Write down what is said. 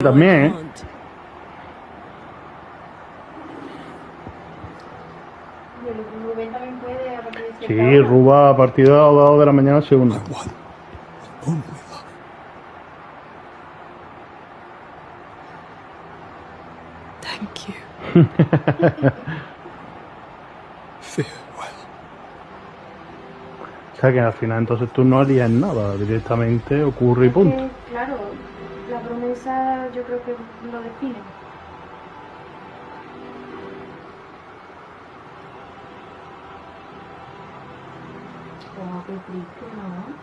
También, ¿eh? Rubén también puede a partir de cierta Sí, hora. Ruba a partir de las 2 de la mañana segunda. My one and only love. Thank you. Farewell. O sea que al final entonces tú no harías nada, directamente ocurre y Es punto. que, claro, la promesa yo creo que lo define. Oh, qué triste, ¿no?